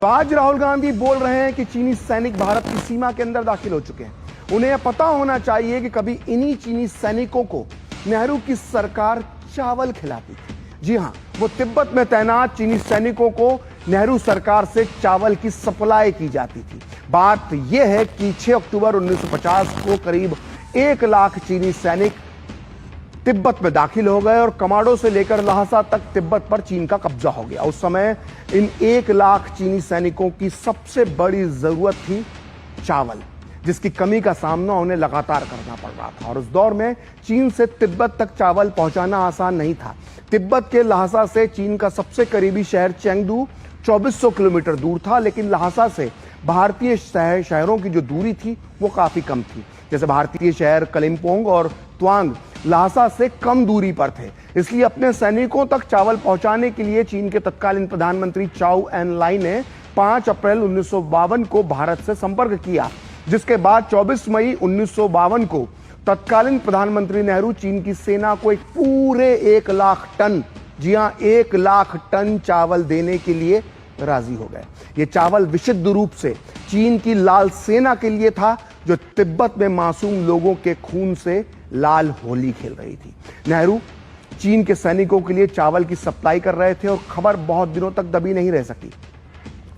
तो आज राहुल गांधी बोल रहे हैं कि चीनी सैनिक भारत की सीमा के अंदर दाखिल हो चुके हैं। उन्हें यह पता होना चाहिए कि कभी इन्हीं चीनी सैनिकों को नेहरू की सरकार चावल खिलाती थी। जी हां, वो तिब्बत में तैनात चीनी सैनिकों को नेहरू सरकार से चावल की सप्लाई की जाती थी। बात यह है कि 6 अक्टूबर 1950 को करीब 1 लाख चीनी सैनिक तिब्बत में दाखिल हो गए और कमाडो से लेकर लहासा तक तिब्बत पर चीन का कब्जा हो गया। उस समय इन 1 लाख चीनी सैनिकों की सबसे बड़ी जरूरत थी चावल, जिसकी कमी का सामना उन्हें लगातार करना पड़ रहा था। और उस दौर में चीन से तिब्बत तक चावल पहुंचाना आसान नहीं था। तिब्बत के लहासा से चीन का सबसे करीबी शहर चेंगडू 2400 किलोमीटर दूर था, लेकिन लहासा से भारतीय शहरों की जो दूरी थी वो काफी कम थी। जैसे भारतीय शहर कलिम्पोंग और त्वांग लहासा से कम दूरी पर थे। इसलिए अपने सैनिकों तक चावल पहुंचाने के लिए चीन के तत्कालीन प्रधानमंत्री चाउ एन लाई ने 5 अप्रैल 1952 को भारत से संपर्क किया, जिसके बाद 24 मई 1952 को तत्कालीन प्रधानमंत्री नेहरू चीन की सेना को एक पूरे 1 लाख टन, जी हां 1 लाख टन चावल देने के लिए राजी हो गए। यह चावल विशुद्ध रूप से चीन की लाल सेना के लिए था, जो तिब्बत में मासूम लोगों के खून से लाल होली खेल रही थी। नेहरू चीन के सैनिकों के लिए चावल की सप्लाई कर रहे थे और खबर बहुत दिनों तक दबी नहीं रह सकी।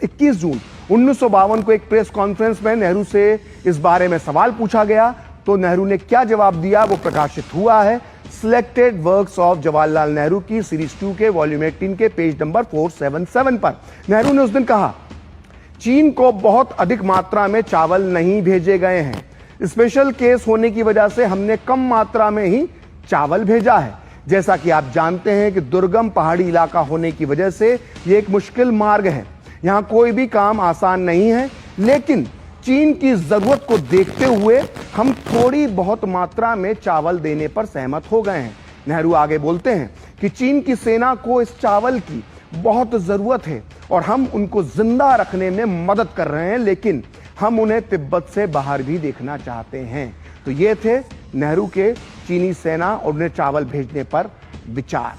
21 जून 1952 को एक प्रेस कॉन्फ्रेंस में नेहरू से इस बारे में सवाल पूछा गया, तो नेहरू ने क्या जवाब दिया वो प्रकाशित हुआ है selected works of Jawaharlal Nehru की सीरीज 2 के वॉल्यूम 18 के पेज नंबर 477 पर। नेहरू ने उस दिन कहा, चीन को बहुत अधिक मात्रा में चावल नहीं भेजे गए हैं। स्पेशल केस होने की वजह से हमने कम मात्रा में ही चावल भेजा है। जैसा कि आप जानते हैं कि दुर्गम पहाड़ी इलाका होने की वजह से यह एक मुश्किल मार्ग है, यहां कोई भी काम आसान नहीं है, लेकिन चीन की जरूरत को देखते हुए हम थोड़ी बहुत मात्रा में चावल देने पर सहमत हो गए हैं। नेहरू आगे बोलते हैं कि चीन की सेना को इस चावल की बहुत जरूरत है और हम उनको जिंदा रखने में मदद कर रहे हैं, लेकिन हम उन्हें तिब्बत से बाहर भी देखना चाहते हैं। तो ये थे नेहरू के चीनी सेना और उन्हें चावल भेजने पर विचार।